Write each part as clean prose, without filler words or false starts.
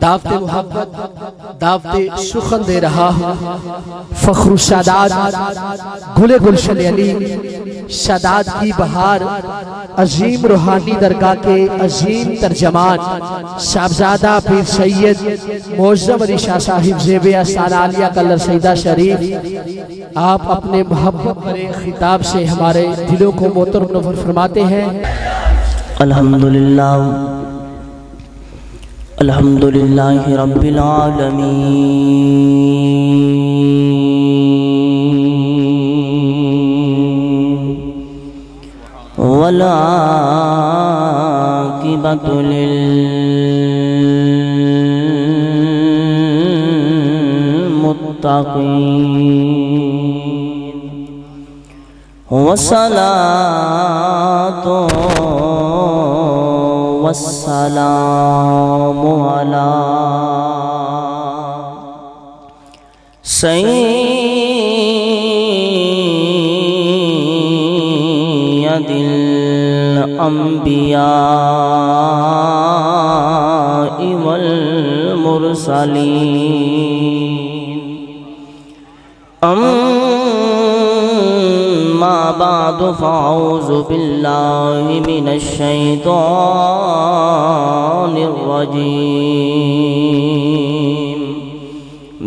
دعوت محبت دعوت سخن دے رہا ہوں فخر السادات گل گلشن علی سادات کی بہار عظیم روحانی درگاہ کے عظیم ترجمان صاحبزادہ پیر سید معظم علی شاہ صاحب زیب آستانہ عالیہ کلر سیدہ شریف آپ اپنے محبت بھرے خطاب سے ہمارے دلوں کو معطر و منور فرماتے ہیں۔ الحمدللہ الحمدللہ رب العالمین والعاقبۃ للمتقین والصلاة والسلام علی سید الانبیاء والمرسلین اما بعد فاعوذ باللہ من الشیطان الرجیم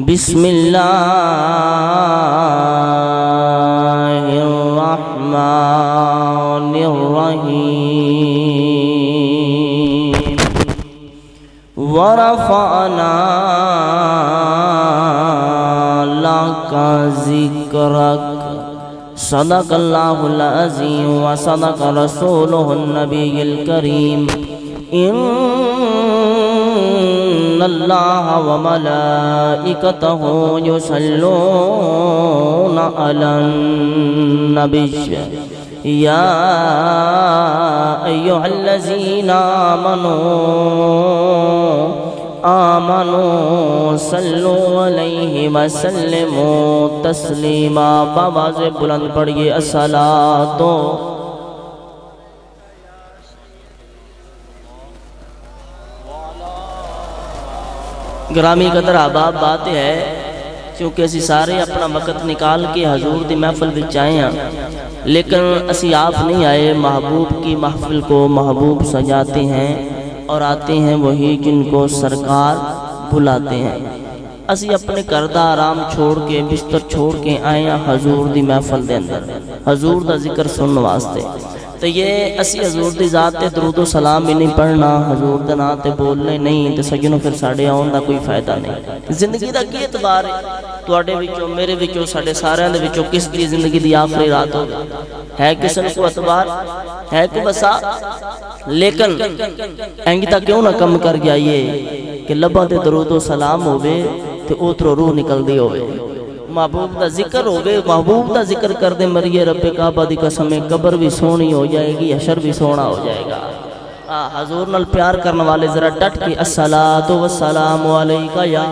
بسم اللہ الرحمن الرحیم ورفعنا لك ذکرک صدق اللہ العظیم وصدق رسولہ النبی الکریم ان اللہ وملائکتہ یصلون علی النبی یا ایہا الذین آمنوا صلو علیہ وسلموا تسلیما بآواز بلند پڑھئے الصلاۃ گرامی قدر احباب بات ہے کیونکہ اسی سارے اپنا وقت نکال کے حضور دی محفل وچ آئے ہیں لیکن اسی آپ نہیں آئے محبوب کی محفل کو محبوب سجاتے ہیں اور آتے ہیں وہی جن کو سرکار بلاتے ہیں اسی اپنے کردہ آرام چھوڑ کے بستر چھوڑ کے آئے ہیں حضور دی محفل دے اندر حضور دا ذکر سنن واسطے تو یہ اسی حضور دی ذات تے درود و سلام بھی نہیں پڑھنا حضور دا نام تے بولنے نہیں تو سجنوں پھر ساڑے آن دا کوئی فائدہ نہیں زندگی دا کی اعتبار ہے تواڈے وچوں میرے وچوں ساڑے سارے دے وچوں کس دی زندگی دی آخری رات ہو ہے کسن کو اعتبار ہے کو بسا لیکن اینگی تا کیوں نہ کم کر گیا یہ کہ لبا تے درود و سلام ہوئے تے اوترو روح نکل دی ہوئے محبوب دا ذکر ہوئے محبوب دا ذکر کر دے مریے رب کعبہ دی قسم قبر بھی سونی ہو جائے گی حشر بھی سونا ہو جائے گا حضور نال پیار کرنے والے ذرا ڈٹ کے الصلاۃ والسلام علیکہ یا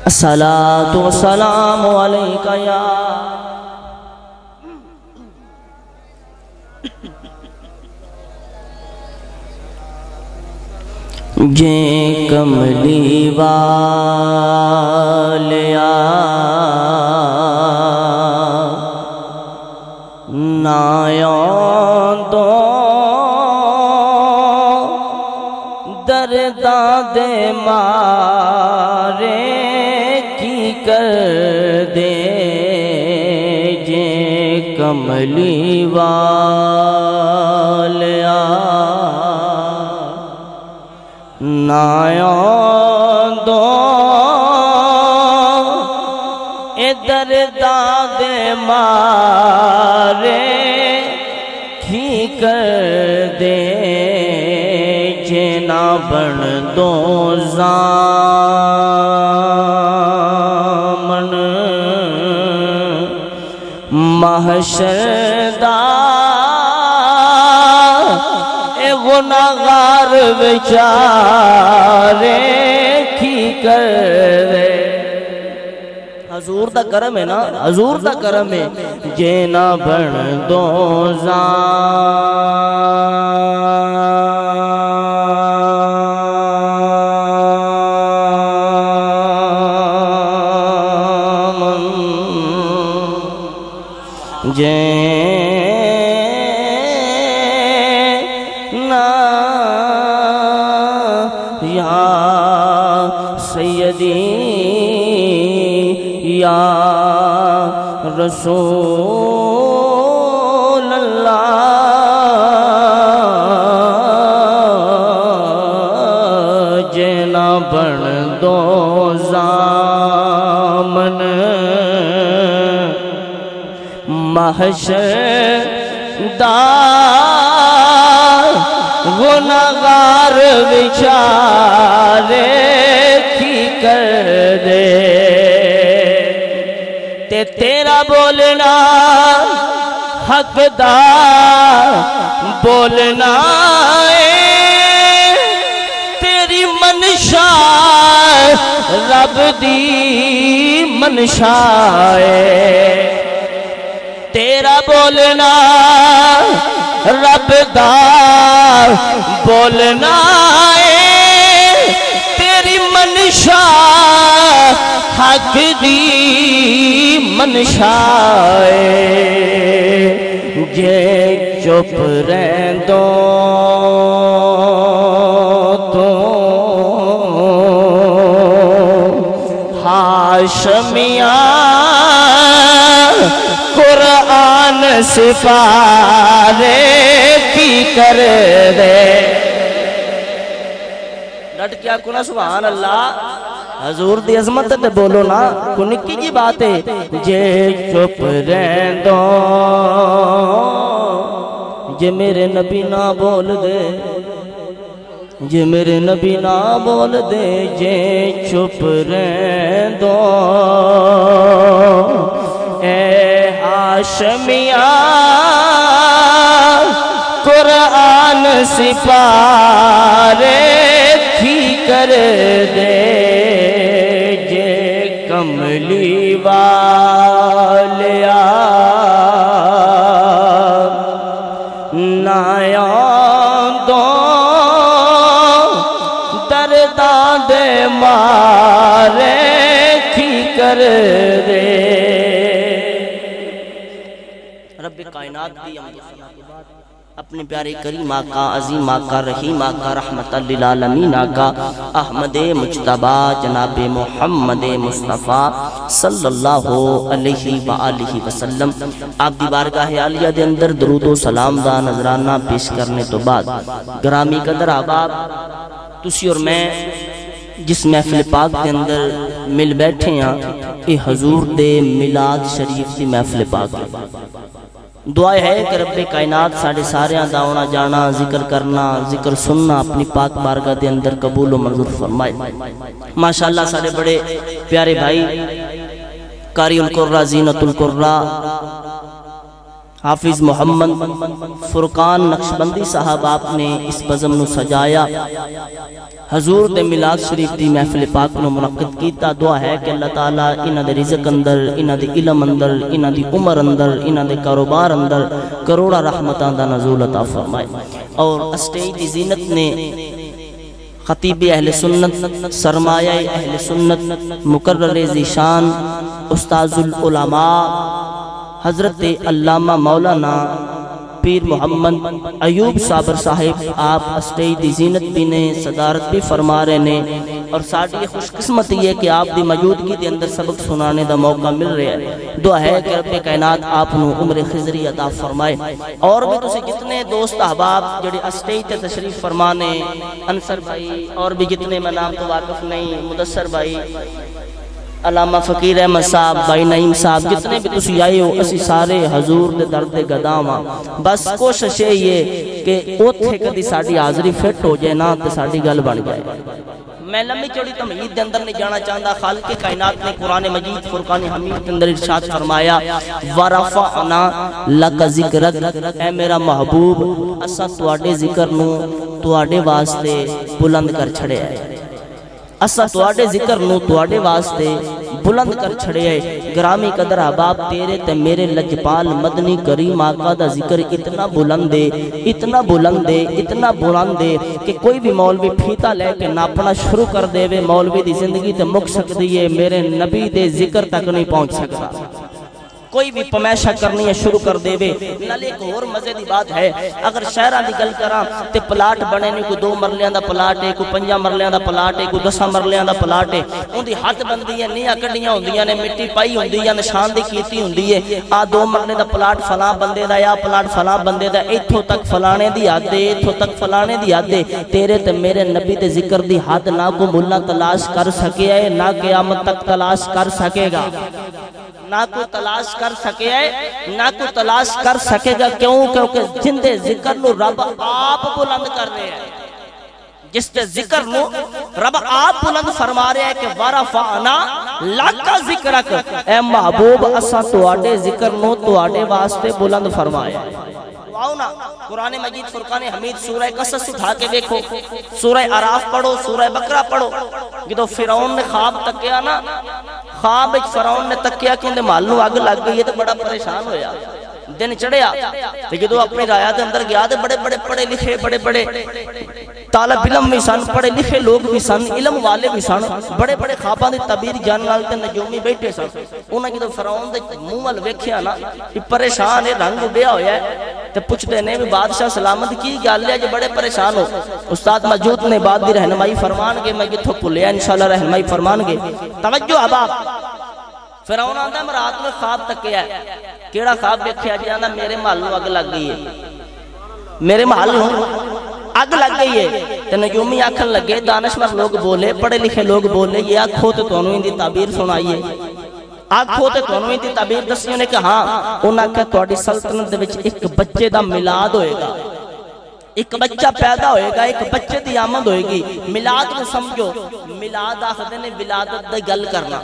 الصلاۃ والسلام علیکہ یا جے کملی والیا نایاں دو درداں دے مارے کی کر دے جے کملی والیا نایاں دو اے درداں دے مارے کی کر دے جینا بن دو زامن محشر دا گناہگار بیچارے کی کر دے حضور دا کرم ہے نا، حضور دا کرم ہے جے نہ بن دو جے نا یا سیدی یا رسول اللہ جے نا بن دو زامن محشر دا گناہگار بیچارے کی کر دے تے تیرا بولنا حق دا بولنا تیری منشا رب دی منشا تیرا بولنا رب دا بولنا تیری منشا حق دی منشا جے چپ رہندو تو ہاشمیاں قرآن سپارے کی کر دے ڈٹ کیا کنا سبحان اللہ حضور دی عظمت تے بولو نا کو نکی جی بات ہے جے چپ رہندو جے میرے نبی نہ بول دے جے میرے نبی نہ بول دے جے چپ رہندو اے ہاشمیاں قرآن سپارے تھی کر دے جے کملی والیا نایاں دو درداں دے مارے تھی کر دے رب کائنات دی اپنے پیارے کریم آقا عظیم آقا رحیم آقا رحمت للعالمین آقا احمد مجتبہ جناب محمد مصطفیٰ صلی اللہ علیہ وآلہ وسلم آپ دی بارگاہ عالیہ دے اندر درود و سلام دا نظرانہ پیش کرنے تو بعد گرامی قدر احباب تسی اور میں جس محفل پاک دے اندر مل بیٹھے ہیں اے حضور دے میلاد شریف دی محفل پاک دعا ہے کہ رب کائنات ساڑھے سارے داؤنا جانا ذکر کرنا ذکر سننا اپنی پاک بارگاہ دے اندر قبول و منظور فرمائے ماشاءاللہ سارے بڑے پیارے بھائی قاری القرآن زینت القرآن حافظ محمد فرقان نقشبندی صاحب آپ نے اس بزم نو سجایا حضور دے میلاد شریف دی محفل پاک نو منعقد کیتا دعا ہے کہ اللہ تعالیٰ انہ دے رزق اندر انہ دے علم اندر انہ دی عمر اندر انہ دے کاروبار اندر کروڑا رحمتان دا نزول عطا فرمائے اور اسٹیج دی زینت نے خطیب اہل سنت سرمایہ اہل سنت مقرر ذیشان استاذ العلماء حضرت علامہ مولانا پیر محمد ایوب صابر صاحب آپ اسٹیج دی زینت بھی نے صدارت بھی فرما رہے نے اور ساڑھی خوش قسمت یہ کہ آپ دی موجودگی دے اندر سبق سنانے دا موقع مل رہا ہے دعا ہے کہ رب کائنات آپ نو عمر خضری عطا فرمائے اور بھی تُسے جتنے دوست احباب جڑے اسٹیج تے تشریف فرمانے انصر بھائی اور بھی جتنے میں نام تو واقف نہیں مدثر بھائی علامہ فقیر احمد صاحب بھائی نعیم صاحب جتنے بھی تسی آئے ہو اسی سارے حضور دے درد گداما بس کوشش ہے یہ کہ اوتھے کدی ساڑھی حاضری فٹ ہو جائے نا تے ساڑھی گل بن جائے میں لمبی چوڑی تمہید دے اندر نہیں جانا چاہتا خالق کائنات نے قرآن مجید فرقان حمید کے اندر ارشاد فرمایا وَرَفَعْنَا لَكَ ذِكْرَكَ اے میرا محبوب اسا تواڈے ذکر نو تواڈے واسطے بلند کر چھڑے ہیں اسا تواڈے ذکر نو تواڈے واسطے بلند کر چھڑے ہے گرامی قدر احباب تیرے تے میرے لجپال مدنی کریم آقا دا ذکر اتنا بلند ہے اتنا بلند ہے اتنا بلند ہے کہ کوئی بھی مولوی پھیتا لے کے ناپنا شروع کر دے وے مولوی دی زندگی تے مک سکتی ہے میرے نبی دے ذکر تک نہیں پہنچ سکتا کوئی بھی پمیشہ کرنی ہے شروع کر دے وے نال ایک اور مزے دی بات ہے اگر شہرہ دی گل کراں تے پلاٹ بنے نہیں کوئی 2 مرلیاں دا پلاٹ ہے کوئی 5 مرلیاں دا پلاٹ ہے کوئی 10 مرلیاں دا پلاٹ ہے ان دی حد بندی ہے نیاں کڈیاں ہوندیاں نے مٹی پائی ہوندی ہے نشان دی کیتی ہوندی ہے آ 2 مرلے دا پلاٹ فلاں بندے دا یا پلاٹ فلاں بندے دا ایتھوں تک فلانے دی حد ہے ایتھوں تک فلانے دی حد ہے تیرے تے میرے نبی دے ذکر دی حد نہ کو ملا تلاش کر سکے ہے نہ قیامت تک تلاش کر سکے گا نہ کو تلاش کر سکے ہے نہ کو تلاش کر سکے گا کیونکہ جن دے ذکر نو رب آپ بلند کر رہے ہیں جس دے ذکر نو رب آپ بلند فرما رہے ہیں کہ ورفعنا لک ذکرک اے محبوب اسا تواڈے ذکر نو تواڈے واسطے بلند فرمایا قرآن مجید فرقان حمید سورہ قصص اٹھا کے دیکھو سورہ عراف پڑھو سورہ بقرہ پڑھو کہ فرعون نے خواب تکیا نا خواب ایک فرعون نے تکیا کہ اندے مال نو آگ لگ گئی ہے تو بڑا پریشان ہویا دن چڑھیا تو جدو اپنی رایا دے اندر گیا دے بڑے بڑے پڑھے لکھے بڑے بڑے طالب علم بھی سن پڑھے لکھے لوگ بھی سن علم والے بھی سن بڑے بڑے خواباں دی تعبیر جان نال تے نجومی بیٹھے سن انہاں جدو فرعون دے منہ ول ویکھیا نا کہ پریشان ہے رنگ اڈیا ہویا ہے تے پوچھتے نے بھی بادشاہ سلامت کی گل ہے جو بڑے پریشان ہو استاد موجود نے بعد دی رہنمائی فرمان گے میں کتھوں بھولیا انشاءاللہ رہنمائی فرمان گے توجہ احباب فرعون آندا میں رات میں خواب تکیا ہے کیڑا خواب دیکھیا جی آندا میرے محل نو اگ لگ گئی ہے میرے محل نو اگ لگ گئی ہے تے نجومی آکھن لگے دانشور لوگ بولے پڑھے لکھے لوگ بولے یہ آکھو تے تانوں ان دی تعبیر سنائیے آکھو تے تانوں ان دی تعبیر دسیوں نے کہ ہاں انہاں کہ تہاڈی سلطنت دے وچ ایک بچے دا میلاد ہوئے گا ایک بچہ پیدا ہوئے گا ایک بچے دی آمد ہوئے گی میلاد کو سمجھو میلاد آخدے نے ولادت دا گل کرنا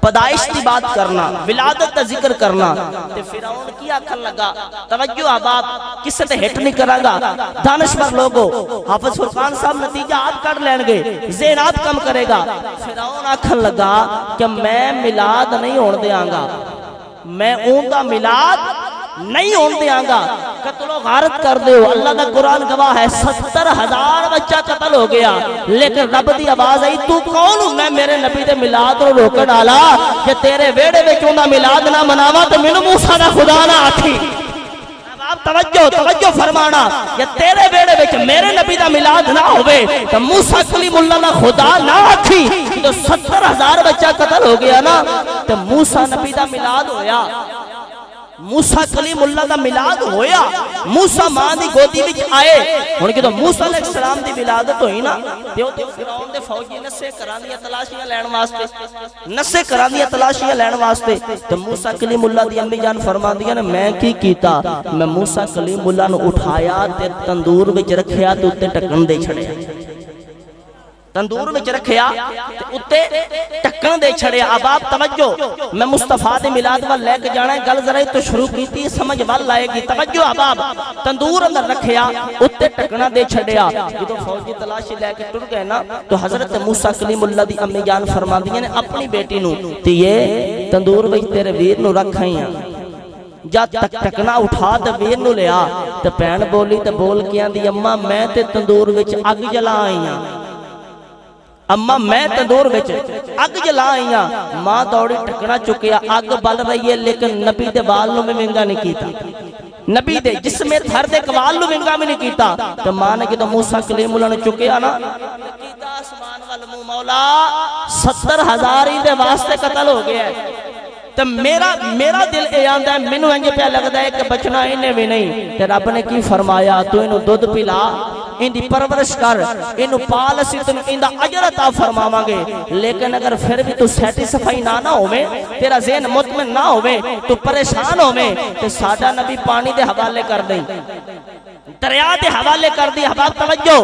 پیدائش کی بات کرنا ولادت کا ذکر کرنا تے فرعون کی آکھن لگا توجہ احباب کسے تے ہٹ نہیں کرا گا دانشور لوگوں حافظ فرقان صاحب نتیجہ آپ کر لین گے ذہن آپ کم کرے گا فرعون آکھن لگا کہ میں میلاد نہیں ہون دیاں گا میں اون دا میلاد نہیں ہون دیاں گا قتل و غارت کر دے ہو اللہ دا قرآن گواہ ہے 70,000 بچہ قتل ہو گیا لیکن رب دی آواز آئی تو کون ہوں میں میرے نبی دے میلاد رو روکن آلا کہ تیرے ویڑے میں کیوں نہ میلاد نہ مناوا تو منو موسیٰ دا خدا نہ آکھی توجہ فرمانا یا تیرے ویڑے میں میرے نبی دا میلاد نہ ہوئے تو موسیٰ کلیم اللہ نہ خدا نہ آکھی تو 70,000 بچہ قتل ہو گیا نا تو موسیٰ نبی دا میلاد ہویا موسیٰ کلیم اللہ دا میلاد ہویا موسیٰ ماں دی گودی وچ آئے انہوں نے کہا موسیٰ علیہ السلام دی ولادت ہوئی نا دیو فرعون دے فوجی نسے کرانیاں تلاشیاں لین واسطے نسے کرانیاں تلاشیاں لین واسطے تو موسیٰ کلیم اللہ دی امی جان فرمان دیا نے میں کی کیتا میں موسیٰ کلیم اللہ نے اٹھایا تے تندور وچ رکھیا تو تے ٹکن دے چھڑے تندور میں رکھیا اتے ٹکن دے چھڑے آباب توجہ میں مصطفیٰ دے میلاد وال لے کے جانا ہے گل ذرا تو شروع کی تھی سمجھ وال لائے گی توجہ آباب تندور اندر رکھیا اتے ٹکنا دے چھڑیا جدو فوجی تلاشی لے کے ٹر گئے نا تو حضرت موسیٰ کلیم اللہ دی امی جان فرما دیا نے اپنی بیٹی نو تی یہ تندور وچ تیرے ویر نو رکھائیں جا تک ٹکنا اٹھا تے ویر نو لیا تے پین بولی تے بول کیاں دی اماں میں تے تندور وچ اگ جلا آئیاں اما میں تندور وچ اگ جلا آئیاں ماں دوڑی ٹکنا چکیا اگ بل رہی ہے لیکن نبی دے بال نو میں ونگا نہیں کیتا نبی دے جسم تھر دے کبال نو ونگا میں نہیں کیتا تو ماں نے کہ موسیٰ کلیم اللہ نے چکیا نا کیتا آسمان والمو مولا 70,000 ہی دے واسطے قتل ہو گیا ہے تو میرا دل اے آندہ ہے منو انجے پہ لگتا ہے کہ بچنا انہیں بھی نہیں تو رب نے کی فرمایا تو انہوں دودھ پلا ان دی پرورش کر انہوں پالسی تم ان دا اجر عطا فرماواں گے لیکن اگر پھر بھی تو سیٹسفائی نہ ہوئے تیرا ذہن مطمئن نہ ہوئے تو پریشان ہوئے تو ساڈا نبی پانی دے حوالے کر دیں دریا دے حوالے کر دی حباب توجہ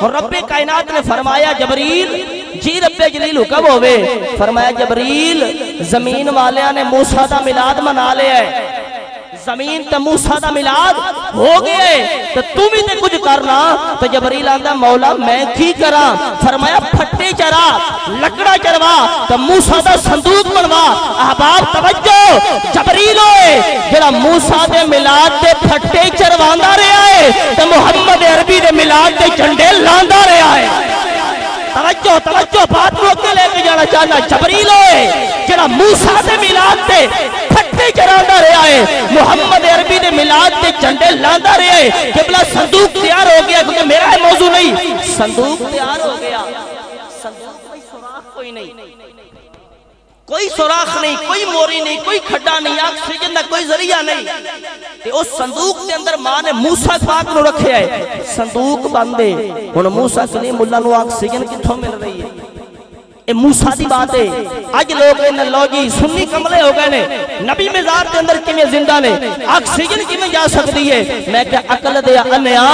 اور رب کائنات نے فرمایا جبریل جی رب جلیل حکم ہوئے فرمایا جبریل زمین والیاں نے موسیٰ دا میلاد منا لے ہے زمین تے موسیٰ دا میلاد ہو گئے تو تم ہی تے کچھ کرنا. تو جبریل آندا مولا میں کی کراں؟ فرمایا پھٹے چرا، لکڑا چروا تو موسیٰ دا صندوق بنوا. احباب توجہ، جبریل ہوئے جڑا موسیٰ دے میلاد دے پھٹے چرواندا رہا ہے تو محمد عربی دے میلاد دے جھنڈے لاندا رہا ہے. توجہ توجہ، بات کو اگے لے کے جانا چاہنا. جبریل ہوئے جڑا موسیٰ دے میلاد دے پھٹے چراندا رہا ہے، محمد عربی دے میلاد دے جھنڈے لاندا رہا ہے. قبلہ صندوق تیار ہو گیا، کیونکہ میرا ہے موضوع نہیں، صندوق تیار ہو گیا. صندوق میں سوراخ کوئی نہیں، کوئی سوراخ نہیں، کوئی موری نہیں، کوئی کھڈا نہیں، آکسیجن دا کوئی ذریعہ نہیں. تے اس صندوق دے اندر ماں نے موسیٰ پاک نو رکھے ہے. صندوق بندے ہن موسیٰ کلیم اللہ نو آکسیجن کتھوں مل رہی ہے؟ اے موسیٰ دی بات ہے. آج لوگ کہنے لو جی سنی کملے ہو گئے نے، نبی مزار دے اندر کیویں زندہ نے، آکسیجن کیویں جا سکتی ہے؟ میں کہ عقل دے انیا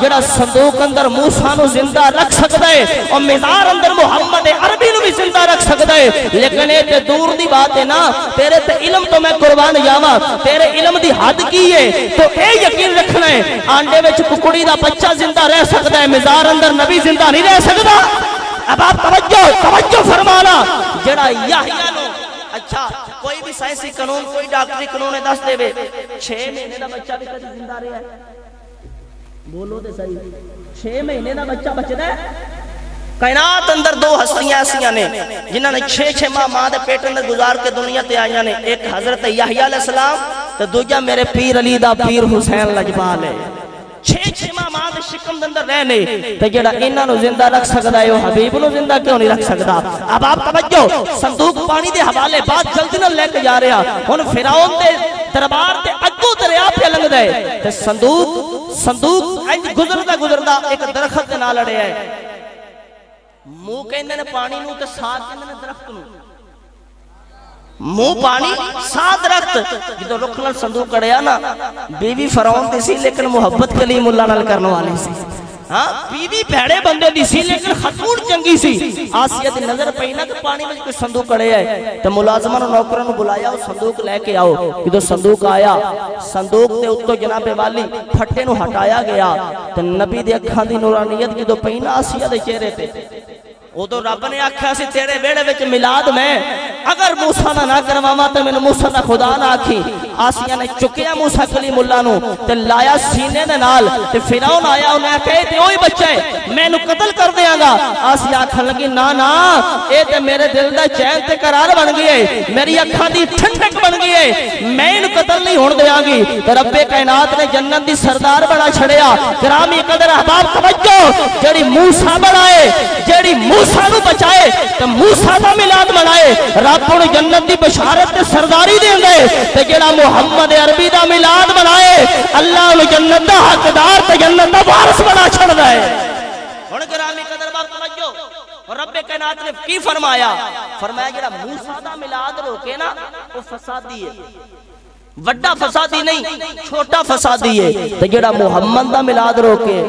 جڑا صندوق اندر موسیٰ نو زندہ رکھ سکتا ہے اور مزار اندر محمد عربی نو بھی زندہ رکھ سکتا ہے. لیکن اے تے دور دی بات ہے نا. تیرے تے علم تو میں قربان جاواں، تیرے علم دی حد کی ہے تو اے یقین رکھنا ہے آنڈے وچ ککڑی دا بچہ زندہ رہ سکتا ہے، مزار اندر نبی زندہ نہیں رہ سکتا. اب آپ توجہ فرمانا. جڑا یحییٰ نو اچھا کوئی بھی سائنسی قانون، کوئی ڈاکٹری قانون ہے دس دے وے 6 مہینے دا بچہ بھی کدی زندہ رہا ہے؟ بولو تے صحیح، 6 مہینے دا بچہ بچدا ہے؟ کائنات اندر دو ہستیاں ایسیاں نے جنہاں نے 6 ماہ ماں دے پیٹ اندر گزار کے دنیا تے آئیاں نے. ایک حضرت یحییٰ علیہ السلام تے دوجا میرے پیر علی دا پیر حسین لجپال ہے. 6 ماہ دے شکم دے اندر رہنے تے جڑا انہاں نو زندہ رکھ سکدا ہے او حبیب نو زندہ کیوں نہیں رکھ سکدا؟ اب آپ توجہ، صندوق پانی دے حوالے بات جلدی نال لے کے جا رہا. ہن فرعون دے دربار تے اگوں دریا پہ لنگدا ہے تے صندوق انج گزردا ایک درخت دے نال اڑیا ہے. منہ کہندے نے پانی نو تے ساتھ کہندے نے درخت نو. منہ پانی ساتھ درخت. جدو رخ نال صندوق اڑیا نا، بیوی فرعون دی سی لیکن محبت کلیم اللہ نال کرنے والی سی. ہاں بیوی بھڑے بندے دی سی لیکن خاتون چنگی سی. آسیہ دی نظر پئی نا کہ پانی وچ کوئی صندوق اڑیا ہے تے ملازماں نو نوکراں نو بلایا، او صندوق لے کے آؤ. جدو صندوق آیا، صندوق دے اوتوں جناب والی پھٹے نو ہٹایا گیا تے نبی دی اکھاں دی نورانیت جدو پئی نا آسیہ دے چہرے تے، او تو رب نے آکھیا سی تیرے ویڑے وچ میلاد میں اگر موسیٰ نہ کرواواں تے مینوں موسیٰ دا خدا نہ آکھی. آسیہ نے چکیا موسیٰ کلیم اللہ نو تے لایا سینے دے نال تے فرعون آیا، انہیں کہے تے اوہی بچہ ہے میں نو قتل کر دیاں گا. آسیہ آکھن لگی نا نا اے تے میرے دل دا چین تے قرار بن گئی ہے، میری اکھاں دی ٹھنڈک بن گئی ہے، میں انو قتل نہیں ہون دیاں گی. تے رب کائنات نے جنت دی سردار بنا چھڑیا. گرامی قدر احباب توجہ، جڑی موسیٰ بنائے، جڑی موسیٰ نو بچائے تے موسیٰ دا میلاد منائے، رب نو جنت دی بشارت تے سرداری دین دے. تے جڑا محمد عربی دا میلاد منائے اللہ نو جنت دا حقدار تے جنت دا وارث بنا چھڑدا ہے. ہن گرامی قدر باب توجہ، رب کائنات نے کی فرمایا؟ فرمایا جڑا موسیٰ دا میلاد روکے نا او فسادی ہے. وڈا فسادی نہیں، چھوٹا فسادی ہے. تے جڑا محمد دا میلاد روکے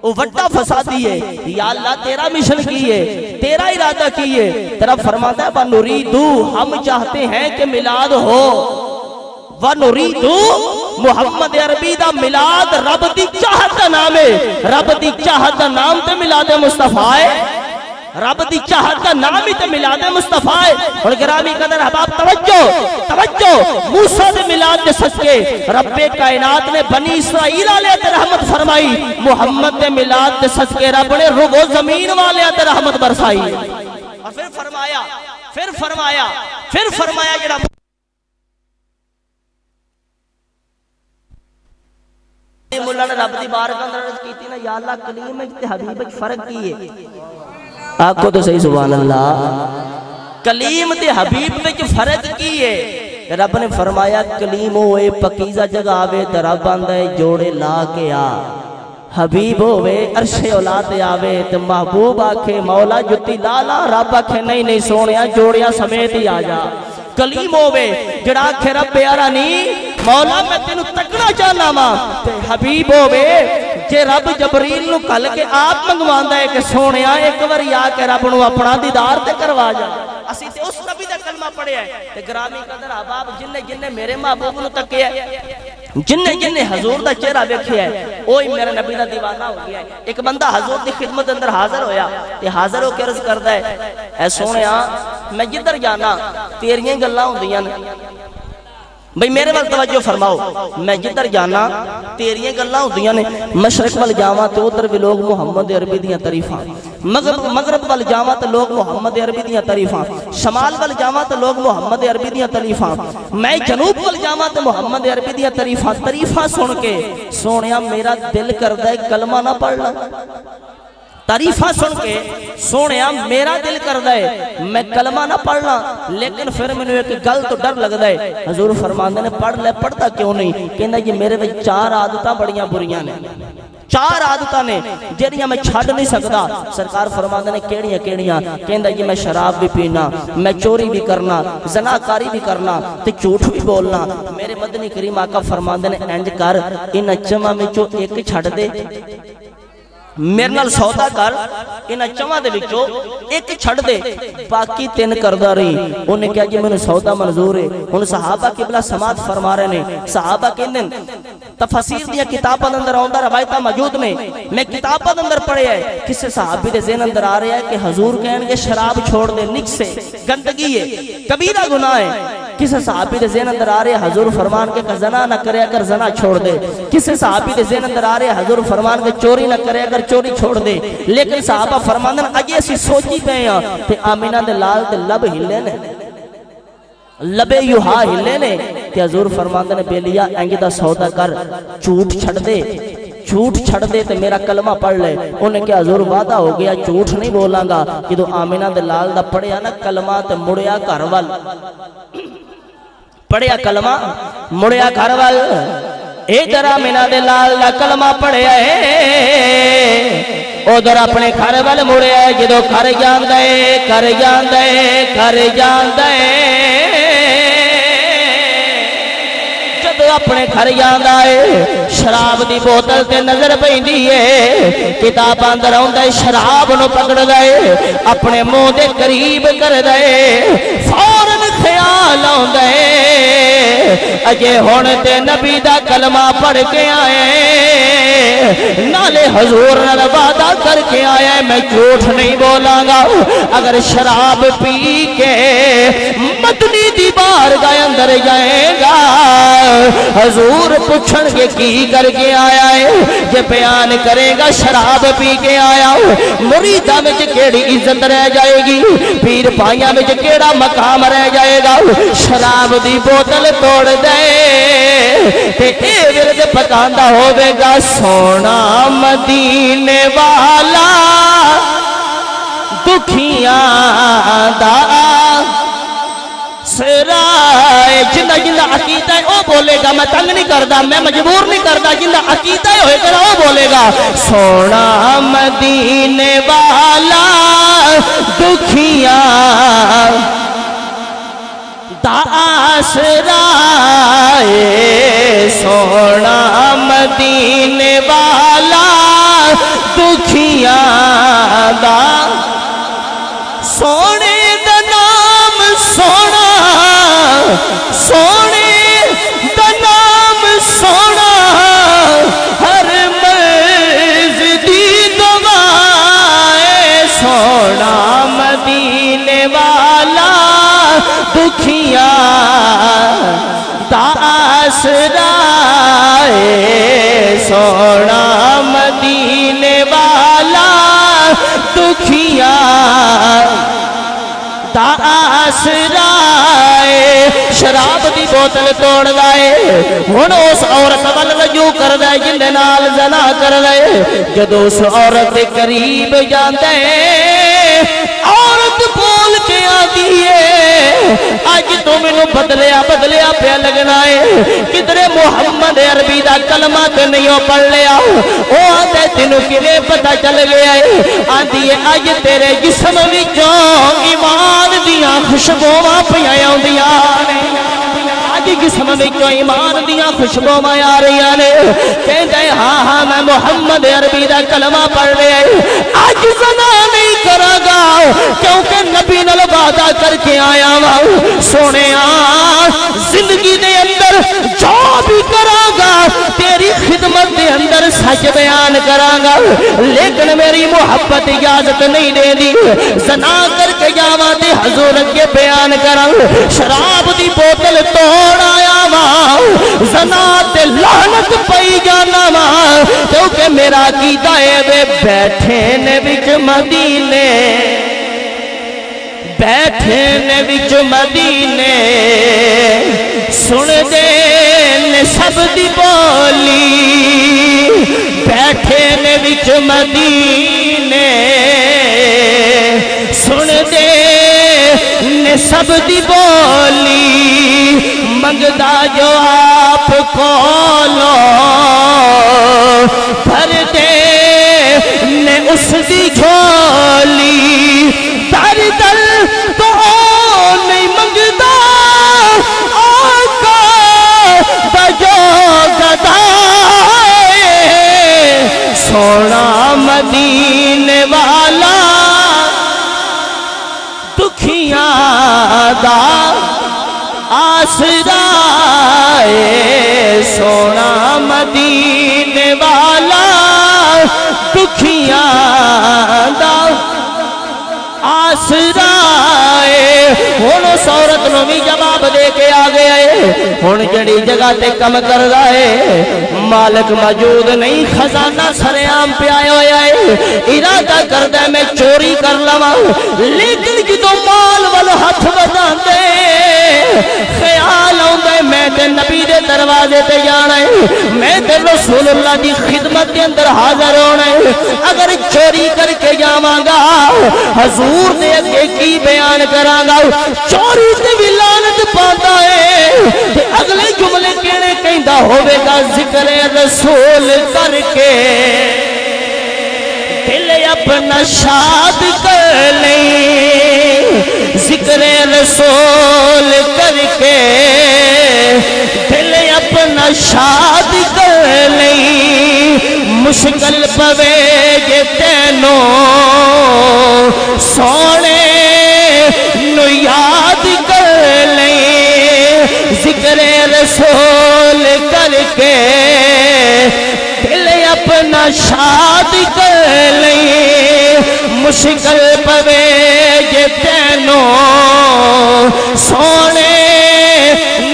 وہ وڈا فسادی ہے. یا اللہ تیرا مشن کی ہے، تیرا ارادہ کی ہے. تیرا فرماتا ہے وَنُرِيدُ ہم چاہتے ہیں کہ میلاد ہو. وَنُرِيدُ محمد عربی دا میلاد رب دی چاہت دا نام ہے. رب دی چاہت دا نام تے میلاد مصطفیٰ ہے. رب دی چاہت دا نام ہی تے میلاد مصطفیٰ ہے. اور گرامی قدر احباب توجہ، موسیٰ دے میلاد دے صدقے رب کائنات نے بنی اسرائیل علیہ تے رحمت فرمائی. محمد دے میلاد دے صدقے رب نے روح و زمین والے تے رحمت برسائی. اور پھر فرمایا جڑا مولا نے رب دی بارگاہ اندر عرض کیتی نا، یا اللہ کلیم تے حبیب وچ فرق کی ہے؟ آکھو تو صحیح سبحان اللہ، کلیم تے حبیب وچ فرق کی ہے؟ رب نے فرمایا کلیم ہوئے پکیزہ جگہ آوے تے رب آندا ہے جوڑے لا کے آ. حبیب ہوئے عرش اولاد آوے تے محبوب آکھے مولا جتی لالا، رب آکھے نہیں سونیا جوڑیاں سمیت ہی آ جا. کلیم ہوئے جڑا آکھے رب یارا نہیں مولا میں تینوں تکنا چاہنا ماں. تے حبیب ہوئے جے رب جبریل نو کل کے آپ منگواندا ہے کہ سونیا ایک واری آ کے رب نو اپنا دیدار تے کروا جا. اسی تے اس نبی دا کلمہ پڑھیا ہے. تے گرامی قدر احباب جن نے میرے محبوب نو تکیا ہے، جن نے حضور دا چہرہ ویکھیا ہے اوہی میرے نبی دا دیوانہ ہو گیا ہے۔ ایک بندہ حضور دی خدمت اندر حاضر ہویا تے حاضر ہو کے عرض کردا ہے اے سونیا میں جدھر جانا تیریاں گلاں ہوندیاں نے، بھئی میرے وقت توجہ فرماؤ، میں جدھر جانا تیریاں گلاں ہوندیاں نے، مشرق وال جاواں تے ادھر بھی لوگ محمد عربی دیاں تعریفاں، مغرب وال جاواں تے لوگ محمد عربی دیاں تعریفاں، شمال وال جاواں تے لوگ محمد عربی دیاں تعریفاں، میں جنوب وال جاواں تے محمد عربی دیاں تعریفاں سن کے سونیا میرا دل کردا ہے کلمہ نہ پڑھنا، تعریفہ سن کے سونیا میرا دل کردا ہے میں کلمہ نہ پڑھنا، لیکن پھر میں نے ایک گل تو ڈر لگدا ہے۔ حضور فرماندے نے پڑھ لے، پڑھتا کیوں نہیں؟ کہندا جی میرے وچ 4 عادتاں بڑیاں بریاں نے، 4 عادتاں نے جہڑیاں میں چھڈ نہیں سکدا۔ سرکار فرماندے نے کیڑیاں کیڑیاں؟ کہندا جی میں شراب بھی پینا، میں چوری بھی کرنا، زناکاری بھی کرنا تے جھوٹ بھی بولنا۔ میرے مدنی کریم آقا فرماندے نے انج کر انہاں چواں وچوں ایک چھڈ دے، میرے نال سودا کر، انہاں چواں دے وچوں ایک چھڑ دے، باقی 3 کردا رہی۔ انہیں کہا جی میں نے سودا منظور ہے۔ ان صحابہ قبلہ سماعت فرما رہے ہیں، صحابہ کہندے تفسیر دیا کتاباں اندر آوندا روایتاں موجود نے، میں کتاباں اندر پڑھے ہے کسی صحابی دے ذہن اندر آ رہا ہے کہ حضور کہن گے شراب چھوڑ دے، نجس ہے، گندگی ہے، کبیرہ گناہ ہے۔ کسی صحابی دے ذہن اندر آ رہے حضور فرمان کے زنا نہ کرے اگر زنا چھوڑ دے، کسی صحابی دے ذہن اندر آ رہے حضور فرمان کے چوری نہ کرے اگر چوری چھوڑ دے، لیکن صحابہ فرماندن اجے اسی سوچی پے ہاں تے آمینہ دے لال تے لب ہلے نے، لبے یوہا ہلے نے تے حضور فرماندن بیلیا انج دا سودا کر، جھوٹ چھڑ دے، جھوٹ چھڑ دے تے میرا کلمہ پڑھ لے۔ انہیں کہا حضور وعدہ ہو گیا جھوٹ نہیں بولاں گا۔ جدو آمینہ دے لال دا پڑھیا نا کلمہ تے مڑیا گھر وال، پڑھیا کلمہ مڑیا گھر وال، ادھر آمینہ دے لال دا کلمہ پڑھیا ہے، ادھر اپنے گھر وال مڑیا ہے۔ جدو گھر جاندا ہے، گھر جاندا ہے، گھر جاندا ہے، اپنے گھر جاندا ہے شراب دی بوتل تے نظر پیندی ہے، کتاب اندر آوندا ہے شراب نو پکڑدا ہے، اپنے منہ دے قریب کردا ہے، فوراً خیال آوندا ہے اجے ہن تے نبی دا کلمہ پڑھ کے آئے، نالے حضور نال وعدہ کر کے آیا ہے میں جھوٹ نہیں بولاں گا۔ اگر شراب پی کے مدنی دی بارگاہ اندر جائے گا، حضور پوچھن کے کی کر کے آیا ہے، یہ بیان کرے گا شراب پی کے آیا، مریداں وچ کیڑی عزت رہ جائے گی، پیر پائیاں وچ کیڑا مقام رہ جائے گا۔ شراب دی بوتل توڑ دے تے اے ورد پکاندا ہوے گا سونا مدینے والا دکھیاں دا سرائے، جنہ جنہ عقیدہ ہے وہ بولے گا، میں تنگ نہیں کردہ، میں مجبور نہیں کردہ، جنہ عقیدہ ہوئے گا وہ بولے گا سونا مدینے والا دکھیاں دا آسرائے، سونا مدینے والا دکھیاں دا، سونے دا نام سونا، سونے دا نام سونا، ہر مرض دی دعائے، سونا مدینے والا دکھیاں دا آسرائے، سونا مدینے والا دکھیاں دا آسرائے۔ شراب دی بوتل توڑ دائے، ہن اس عورت وال رجوع کر دائے جن دے نال زنا کر دائے۔ جدو اس عورت دے قریب جاندے عورت بول کے آدھی ہے آج تو میں نو بدلیا پہ لگنا ہے، کدرے محمد عربی دا کلمہ تے نہیں ہو پڑھ لیا، او آدھے تینو کلے پتہ چل گیا ہے، آدھی ہے آج تیرے جسم وچوں ایمان دیاں خوشبوواں پیاں دیاں نے، آج جسم وچوں ایمان دیاں خوشبوواں آ رہیاں نے، کہندے ہاں میں محمد عربی دا کلمہ پڑھ رہا ہے، آج زنا نہیں کراں گا کیونکہ نبی نال وعدہ کر کے آیا وا سونے زندگی دے اندر جو بھی کراں گا تیری خدمت دے اندر سچ بیان کراں گا لیکن میری محبت اجازت نہیں دے دی زنا کر کے جاواں تے حضور اگے بیان کراں شراب دی بوتل توڑ آیا وا زنا تے لعنت پئی جانا وا کیونکہ میرا عقیدہ ہے وے بیٹھے نے وچ مدینے بیٹھے نے وچ مدینے سن دے نے سب دی بولی بیٹھے نے وچ مدینے سن دے نے سب دی بولی منگدا جو آپ کولو بھر دے نے اس دی جھولی در در تو نہیں منگدا آقا بجو گدائے سونا مدینے والا دکھیاں دا آسرا سونا مدینے والا دکھیاں دا آسرا ہن اس عورت نو بھی جواب دے کے آ گیا ہے ہن جڑی جگہ تے کم کر رہا ہے مالک موجود نہیں خزانہ سرے عام پہ آیا ہوا ہے ارادہ کردہ میں چوری کر لواں لیکن جدو مال والا ہاتھ بداندے خیال آؤندے میں تے نبی دے دروازے تے جانا ہے میں تے رسول اللہ دی خدمت کے اندر حاضر ہونا ہے اگر چوری کر کے جاواں گا حضور دے اگے کی بیان کراں گا چوری تے بھی لعنت پاندا ہے تے اگلے جملے کیڑے کہندا ہوے گا ذکر رسول کر کے دل اپنا شاد کر لیں ذکر رسول کر کے دل اپنا شاد کر لیں مشکل پوے گے تینوں سونے نو یاد کر لیں ذکر رسول کر کے دل اپنا شاد کر لیں مشکل پوے گے تینوں سونے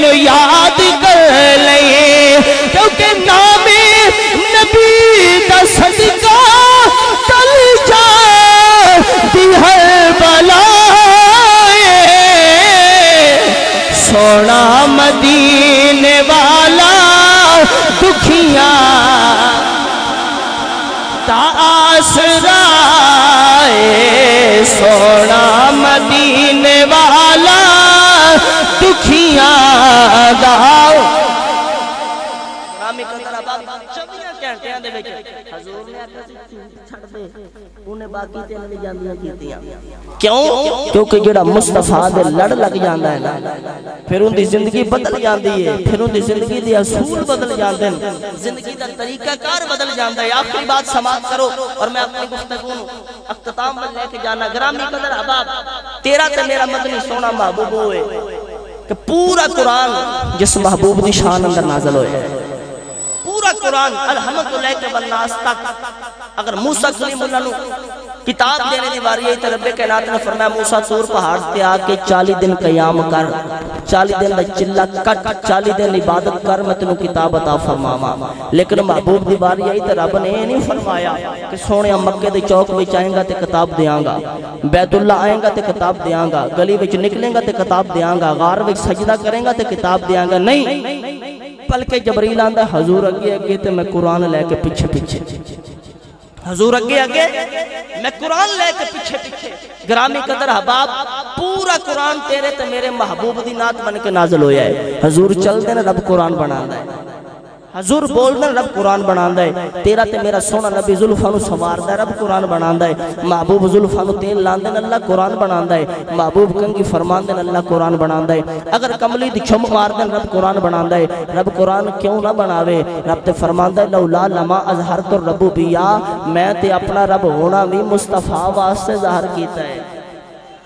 نو یاد کر لیں کیونکہ نام نبی دا صدقہ ٹل جائے دی ہر بلائے سونا مدینے والا دکھیاں دا آسرا سونا مدینے والا دکھیاں دا حضور نے چھڑ دے انہیں باقی تے انہیں جاندیاں کیتیاں کیوں؟ کیونکہ جڑا مصطفیٰ دے لڑ لگ جاندہ ہے نا پھر ان دی زندگی بدل جاندی ہے پھر ان دی زندگی دے اصول بدل جاندے ہیں زندگی دا طریقہ کار بدل جاندہ ہے آخری بات سماعت کرو اور میں اپنی گفتگو اختتام میں لے کے جانا گرامی قدر احباب تیرا تے میرا مدنی سونا محبوب ہوئے کہ پورا قرآن جس محبوب دی شان اندر نازل ہوئے پورا قرآن الحمدللہ کے والناس تک اگر موسیٰ کلیم اللہ نو کتاب دینے دی باری ہے تو رب کائنات نے فرمایا موسیٰ طور پہاڑ تے آکے 40 دن قیام کر 40 دن دا چلہ کٹ 40 دن عبادت کر میں تنو کتاب عطا فرماما لیکن محبوب دی باری ہے تو رب نے نہیں فرمایا کہ سونے مکے دے چوک بچ آئیں گا تے کتاب دیاں گا بیت اللہ آئیں گا تے کتاب دیاں گا گلی بچ نکلیں گا تے کتاب دیاں گا غار بچ سجدہ کریں گا تے کتاب دیاں گا نہیں بلکہ جبریل آندہ حضور اگے اگے تے میں قرآن لے کے پیچھے پیچھے حضور اگے اگے میں قرآن لے کے پیچھے پیچھے گرامی قدر احباب پورا قرآن تیرے تے میرے محبوب دی نات بن کے نازل ہویا ہے حضور چل دے نا رب قرآن بنا ہے حضور بولنا رب قرآن بناندا ہے تیرا تے میرا سونا نبی زلفاں نو سواردا ہے رب قرآن بناندا ہے محبوب زلفاں نو تیل لاندے نے اللہ قرآن بناندا ہے محبوب کنگھی فرماندے نے اللہ قرآن بناندا ہے اگر کملی دی چھم ماردے رب قرآن بناندا ہے رب قرآن کیوں نہ بناوے رب تے فرماندا ہے لولا لما اظہرت الربوبیہ میں تے اپنا رب ہونا بھی مصطفیٰ واسطے ظاہر کیتا ہے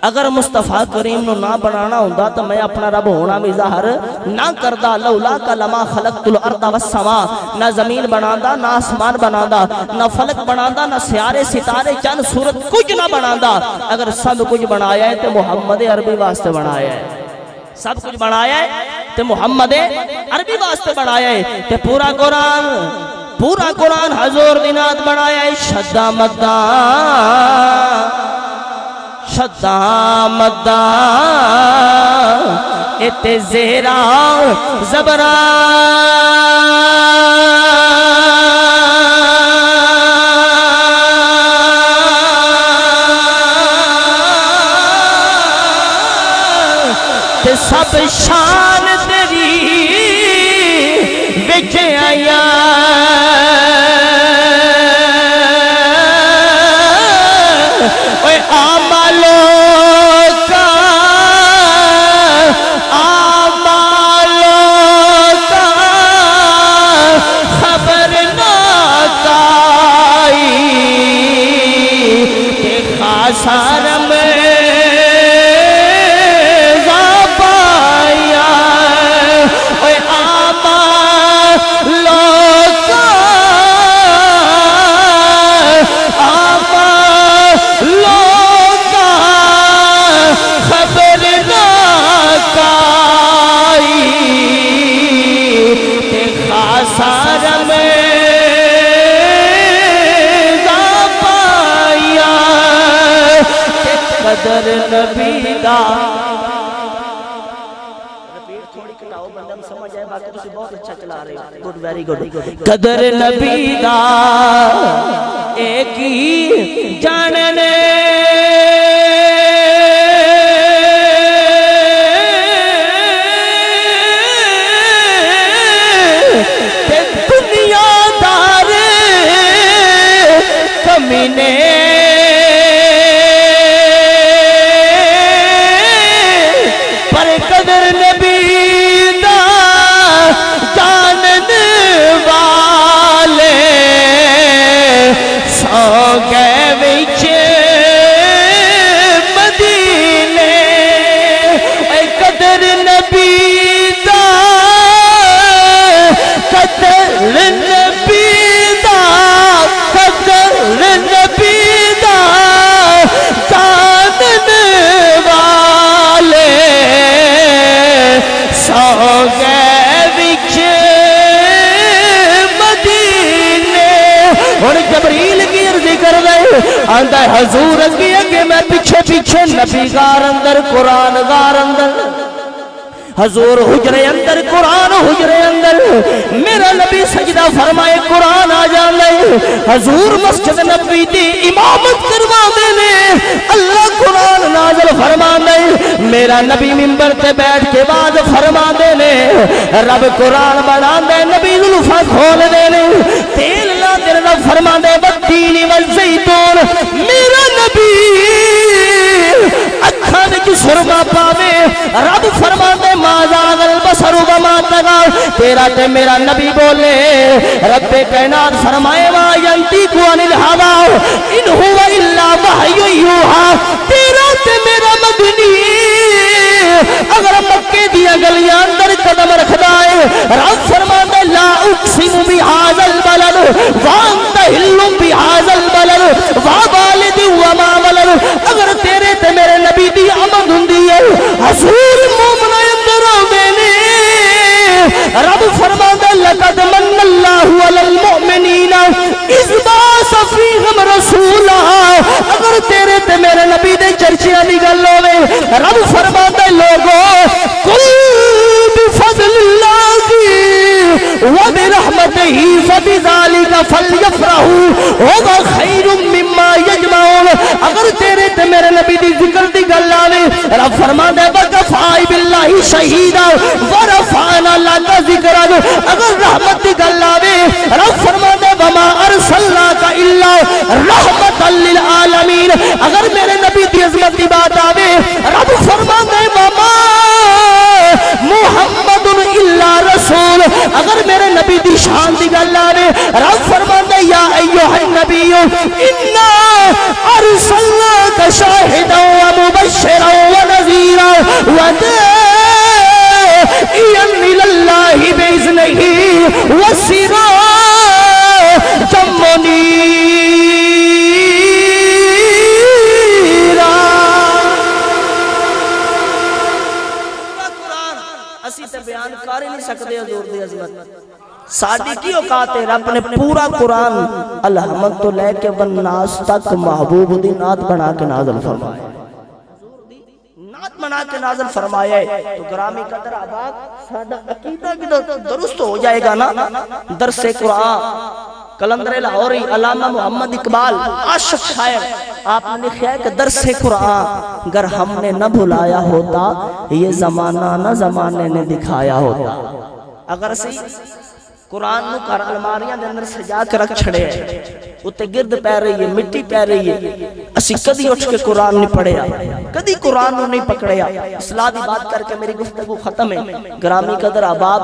اگر مصطفیٰ کریم نو نہ بنانا ہوندا تو میں اپنا رب ہونا بھی ظاہر نہ کردا لولا کا لما خلقت الارض والسماء نہ زمین بناندا نہ آسمان بناندا نہ فلک بناندا نہ سیارے ستارے چند سورت کچھ نہ بناندا اگر سب کچھ بنایا ہے تو محمد عربی واسطے بنایا ہے سب کچھ بنایا ہے تو محمد عربی واسطے بنایا ہے تو پورا قرآن حضور دینات بنایا ہے شدہ مدہ اتے زیرہ زبرہ تے سب شان تیری وچ آیا سارم زبایا اوے آما لوکا خبر نہ کائی تے خاصارم قدر نبی دا تھوڑی کٹاؤ بندہ سمجھ آئے باقی تسی بہت اچھا چلا رہے گڈ ویری گڈ قدر نبی دا ایک ہی جاننے تے دنیا دار کمینے قدر نبی دا جانن والے سو گئے وچ مدینے اے قدر نبی دا قدر نبی دا قدر نبی دا جانن والے سو گئے وچ مدینے اور جبریل کی عرضی کر رہے آندہ ہے حضور اگے اگے میں پیچھے پیچھے نبی غار اندر قرآن غار اندر حضور حجرے اندر قرآن حجرے اندر میرا نبی سجدہ فرمائے قرآن آ جانے حضور مسجد نبی دی امامت کروا دینے اللہ قرآن نازل فرما دے میرا نبی منبر تے بیٹھ کے بعد فرما دینے رب قرآن بنا دے نبی ظلفہ کھول دینے تیل لا دے رب فرما دے والتین والزیتون میرا نبی اکھاں وچ سرما پاوے رب فرما دے مازاغ البصر وما طغى تیرا تے میرا نبی بولے رب کائنات فرمائے وا ینطق عن الہوا ان هو الا وحی یوحی تیرا تے میرا مدنی اگر مکے دیا گلیاں اندر قدم رکھدا ہے رب فرماندا لا اقسم بهذا البلد وانت حل بهذا البلد ووالد وما ولد اگر تیرے تے میرے نبی دی آمد ہوندی ہے حضور مومن اندر آوے نے رب فرماندا لقد من اللہ علی المؤمنین اذ بعث فیہم رسولا اگر تیرے تے میرے نبی دے چرچیاں دی گل ہوے رب فرماندا لوگو کل بفضل اللہ وبرحمتہ فبذلک فلیفرحوا هو خیر مما یجمعون اگر تیرے تے میرے نبی دی ذکر دی گل آوے رب فرماندا وکفی باللہ شہیدا ورفعنا لک ذکرک اگر رحمت دی گل رب فرماتا ہے یا ایھا النبی انا ارسلناک شاہدا ومبشرا ونذیرا وداعیا الی اللہ باذنہ وسراجا منیرا۔ اسی تے بیان کر ہی نہیں سکتے حضور دی عظمت، ساڑی کی اوقات ہے۔ رب نے پورا قرآن الحمد تو لے کے والناس تک محبوب دی نعت بنا کے نازل فرمایا، نعت بنا کے نازل فرمایا ہے۔ تو گرامی قدر آباد سادہ عقیدہ بھی درست ہو جائے گا نا۔ درس قرآن کلندر لاہوری علامہ محمد اقبال عاشق شاعر، آپ نے لکھا ہے کہ درس قرآن اگر ہم نے نہ بھلایا ہوتا یہ زمانہ نہ زمانے نے دکھایا ہوتا۔ اگر اسی قرآن نو کر الماریاں دے اندر سجا کے رکھ چھڑے ہیں، اتے گرد پہ رہی ہے، مٹی پہ رہی ہے، اسی کدی اٹھ کے قرآن نہیں پڑھیا، کدی قرآن نو نہیں پکڑیا۔ اصلاح دی بات کر کے میری گفتگو ختم ہے۔ گرامی قدر آباد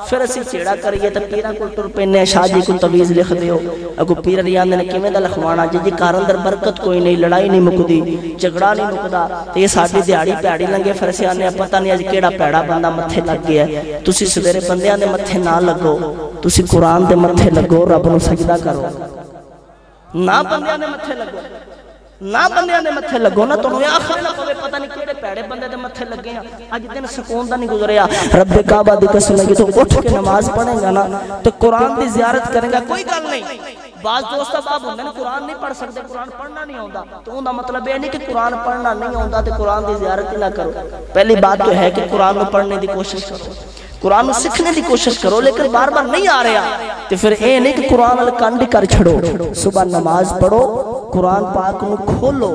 پھر اسی چیڑا کریے تو پیرا کو ٹر پینے شاہ جی کو تویز لکھ دیو، اگو پیر ریاندے نے کیویں دا لکھوانا جی کار اندر برکت کوئی نہیں، لڑائی نہیں مکدی، جھگڑا نہیں مکدا، تو یہ ساڈی دیہاڑی پیاڑی لنگے پھر اسی آنے پتہ نہیں اج کیڑا پیڑا بندہ متھے لگ گیا ہے۔ تسی سویرے بندیاں دے متھے نہ لگو، تسی قرآن دے متھے لگو، رب نو سجدہ کرو، نہ بندیاں دے متھے لگو، نہ بندیاں دے متھے لگو نا، تنوں آخر نہ ہوے پتہ نہیں کیڑے پیڑے بندے دے متھے لگے ہیں۔ اج دن سکون دا نہیں گزریا۔ رب کعبہ دی قسم ہے کہ تو اٹھ کے نماز پڑھیں گا نا تو قرآن دی زیارت کریں گا، کوئی گل نہیں۔ بعض دوست باب ہوندے نا قرآن نہیں پڑھ سکتے، قرآن پڑھنا نہیں ہوندا، تو ان دا مطلب یہ نہیں کہ قرآن پڑھنا نہیں ہوندا تے قرآن دی زیارت نہ کرو۔ پہلی بات تو ہے کہ قرآن کو پڑھنے دی کوشش کرو، قرآن کو سکھنے دی کوشش کرو، لیکن بار بار نہیں آ رہا تو پھر اے نہیں کہ قرآن الکانڈی کر چھڑو۔ صبح نماز پڑھو، قرآن پاک نو کھولو،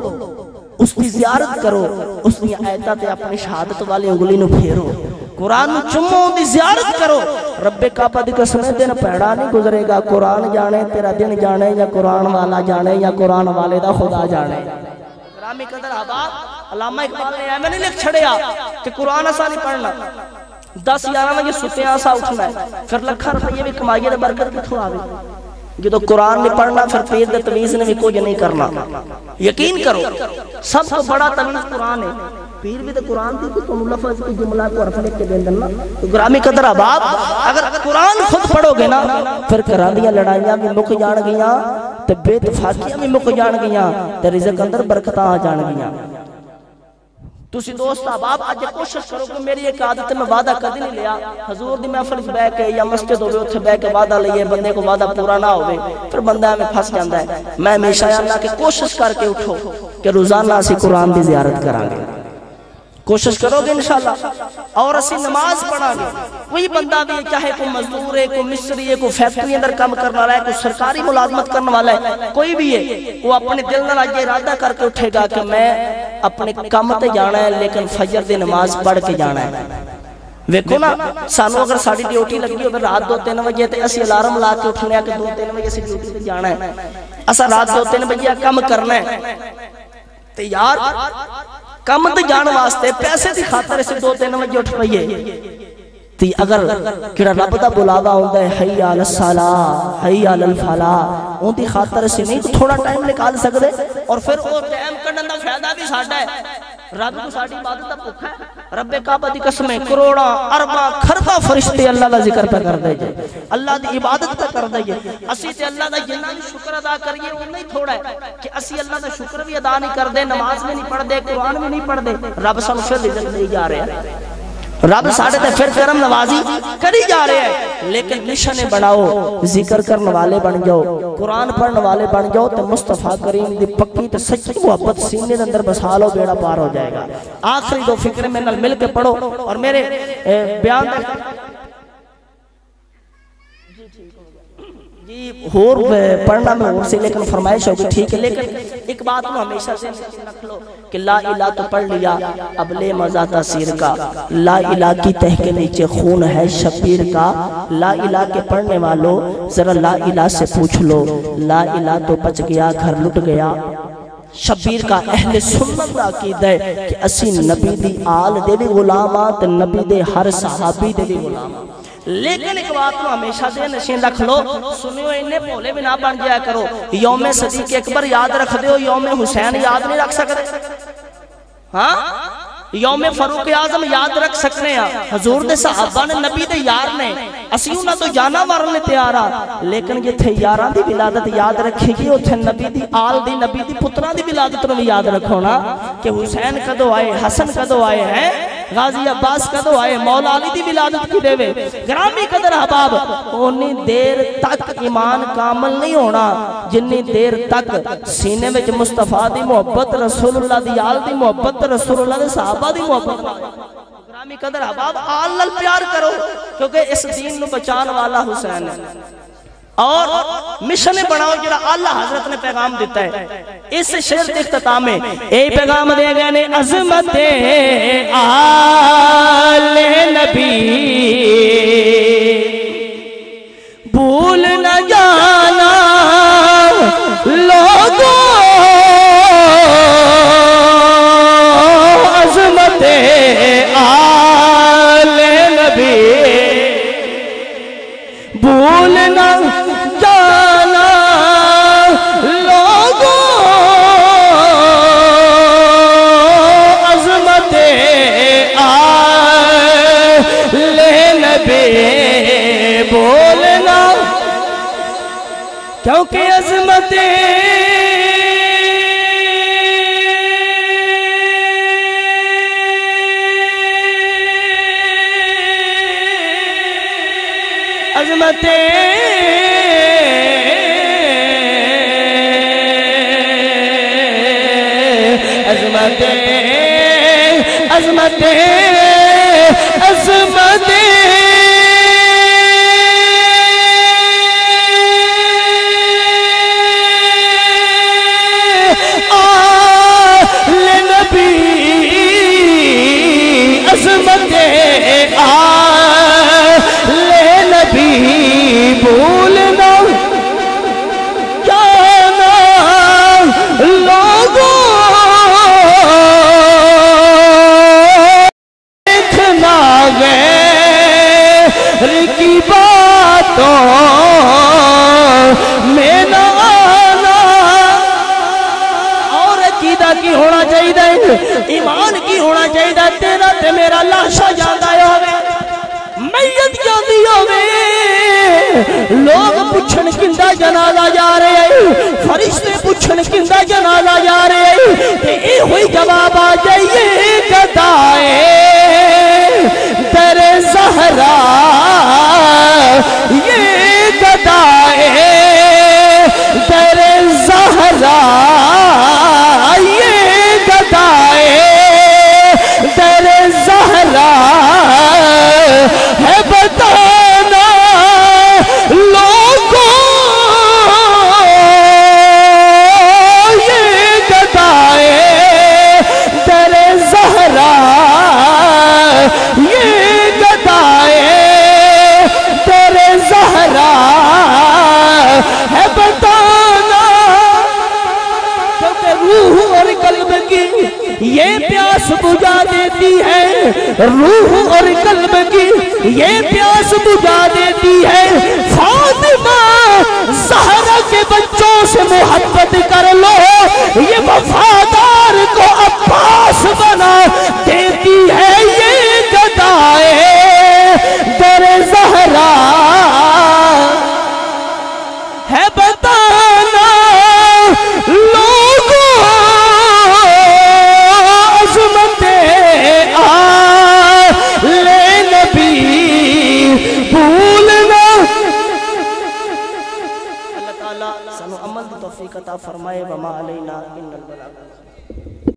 اس کی زیارت کرو، اس کی آیتہ تے اپنی شہادت والی انگلی نو پھیرو، قرآن چمو دی زیارت کرو۔ رب کعبہ دی قسم دن پیڑا نہیں گزرے گا، قرآن جانے تیرا دن جانے، یا قرآن والا جانے، یا قرآن والے دا خدا جانے۔ گرامی قدر آباد علامہ اقبال نے ایمیں نہیں لکھ چھڑیا کہ قرآن اسا نہیں پڑھنا، 10-11 بجے سوتے آسا اٹھنا ہے، پھر لکھا روپیے بھی کمائیے دے برکت کتھوں آوے۔ جدو قرآن نہیں پڑھنا پھر پیر دے تویز نے بھی کچھ نہیں کرنا۔ یقین کرو سب کو بڑا تویز قرآن ہے، پیر بھی تو قرآن دی کہ تم لفظ کی جملہ کو عرف لکھ کے دیں دینا۔ تو گرامی قدر آباد اگر قرآن خود پڑھو گے نا پھر کراندیاں لڑائیاں بھی مک جان گیاں، تے بے اتفاقیاں بھی مک جان گیاں، تے رزق اندر برکتاں آ جان گیاں۔ تسی دوست احباب آج کوشش کرو کہ میری ایک عادت میں وعدہ کدی نہیں لیا، حضور دی محفل وچ بیٹھ کے یا مسجد ہوے اوتھے بیٹھ کے وعدہ لئیے، بندے کو وعدہ پورا نہ ہوے پھر بندہ میں پھنس جاندا ہے۔ میں ہمیشہ اللہ کی کوشش کر کے اٹھو کہ روزانہ اسی قرآن دی زیارت کران گے، کوشش کرو گے انشاءاللہ، اور اسی نماز پڑھا گے۔ کوئی بندہ بھی چاہے کوئی مزدور ہے، کوئی مصری ہے، کوئی فیکٹری اندر کام کرنے والا ہے، کوئی سرکاری ملازمت کرنے والا ہے، کوئی بھی ہے، وہ اپنے دل نال یہ ارادہ کر کے اٹھے گا کہ میں اپنے کام تے جانا ہے لیکن فجر دی نماز پڑھ کے جانا ہے۔ ویکھو نا سانو اگر ساڈی ڈیوٹی لگی ہوے رات 2-3 بجے تے اسی الارم لا کے اٹھنے کہ 2-3 بجے اسی ڈیوٹی تے جانا ہے، اسا رات 2-3 بجے کام کرنا ہے، تے یار کم تے جان واسطے پیسے دی خاطر اسے 2-3 بجے اٹھ پئیے تی اگر کڑا رب دا بلاوا ہوندا ہے حی علی الصلاۃ حی علی الفلاح، اون دی خاطر اسے نہیں تھوڑا ٹائم نکال سکدے، اور پھر او ٹائم کڈن دا فائدہ بھی ساڈا ہے۔ رب کو ساڈی عبادت دا بھوکا ہے، رب کعبہ دی قسم ہے کروڑاں ارباں خرباں فرشتے اللہ دا ذکر پہ کر دے جے، اللہ دی عبادت پہ کر دے جے۔ اسی تے اللہ دا جنہ بھی شکر ادا کریے وہ نہیں تھوڑا ہے کہ اسی اللہ دا شکر بھی ادا نہیں کر دے، نماز میں نہیں پڑھ دے، قرآن میں نہیں پڑھ دے، رب سانو پھر رزق دے جا رہے ہیں، رب ساڑھے تے پھر کرم نوازی کری جا رہے ہیں۔ لیکن مشن بناؤ، ذکر کرنے والے بن جاؤ، قرآن پڑھنے والے بن جاؤ، تو مصطفیٰ کریم دی پکی تے سچی محبت سینے اندر بسا لو، بیڑا پار ہو جائے گا۔ آخری 2 فکرے میں نال مل کے پڑھو، اور میرے بیان جی ہور پڑھنا میں ہور سے لیکن فرمائش ہوگی ٹھیک ہے، لیکن ایک بات میں ہمیشہ سے رکھ لو کہ لا الہ تو پڑھ لیا، اب لے مزہ تاثیر کا، لا الہ کی تہ کے نیچے خون ہے شبیر کا، لا الہ کے پڑھنے والوں ذرا لا الہ سے پوچھ لو، لا الہ تو بچ گیا گھر لٹ گیا۔ شبیر کا اہل سنت کا عقیدہ ہے کہ اسی نبی دی آل دے بھی غلام آں تے نبی دے ہر صحابی دے بھی غلام آں، لیکن ایک بات کو ہمیشہ دے نشین رکھ لو، سنیو انہیں بھولے بھی نہ بن جایا کرو، یوم صدیق اکبر یاد رکھ دے ہو، یوم حسین یاد نہیں رکھ سکتے؟ ہاں یوم فاروق اعظم یاد رکھ سکنے ہیں، حضور دے صحابہ نے نبی دے یار نے، اسی انہاں تو جانا مارنے تیارا، لیکن یہ تھے یاران دی ولادت یاد رکھے گی، وہ تھے نبی دی آل دی، نبی دی پترہ دی ولادت رو بھی یاد رکھو نا، کہ حسین کدو آئے، حسن کدو آئے ہیں، غازی عباس کدو آئے، مولا علی دی ولادت کی دے وے، گرامی قدر حباب، اونی دیر تک ایمان کامل نہیں ہونا، جنی دیر تک سینے میں مصطفیٰ دی محبت، رسول اللہ دی آل دی محبت، رسول اللہ دی صحابہ دی محبت، گرامی قدر حباب آل پیار کرو، کیونکہ اس دین نو بچان والا حسین ہے، اور مشن بناؤ جڑا اللہ حضرت نے پیغام دیتا ہے، اس شعر کے اختتام میں اے پیغام دے گئے نے، عظمت آل نبی بھول نہ جانا لوگوں، عظمت آل نبی بھول نہ جانا لوگوں، عظمت آل نبی بولنا، کیونکہ عظمت عظمت عظمت عظمت عظمت آل نبی، عظمت آل نبی بھولنا جانا لوگوں، دیکھنا غیر کی باتوں میں نہ آنا، اور عقیدہ کی ہونا چاہیے، ایمان کی ہونا چاہیے، تیرا تے میرا لاشا جاندہ ہوئے، میت جاندی ہوئے، لوگ پوچھن کندہ جنازہ جا رہے ہیں، فرشتے پوچھن کندہ جنازہ جا رہے ہیں، تے اے ہوئی جواب آ جائیے، گدائے در زہرا، یہ گدائے در زہرا، یہ گدائے در زہرا ہے، بتانا لوگوں، یہ گدائے در زہرا، یہ گدائے در زہرا ہے، بتانا، کیونکہ روح اور قلب کی یہ پیاس بجھا دیتی ہے، روح اور قلب کی یہ پیاس بجھا دیتی ہے، فاطمہ زہرا کے بچوں سے محبت کر لو، یہ وفا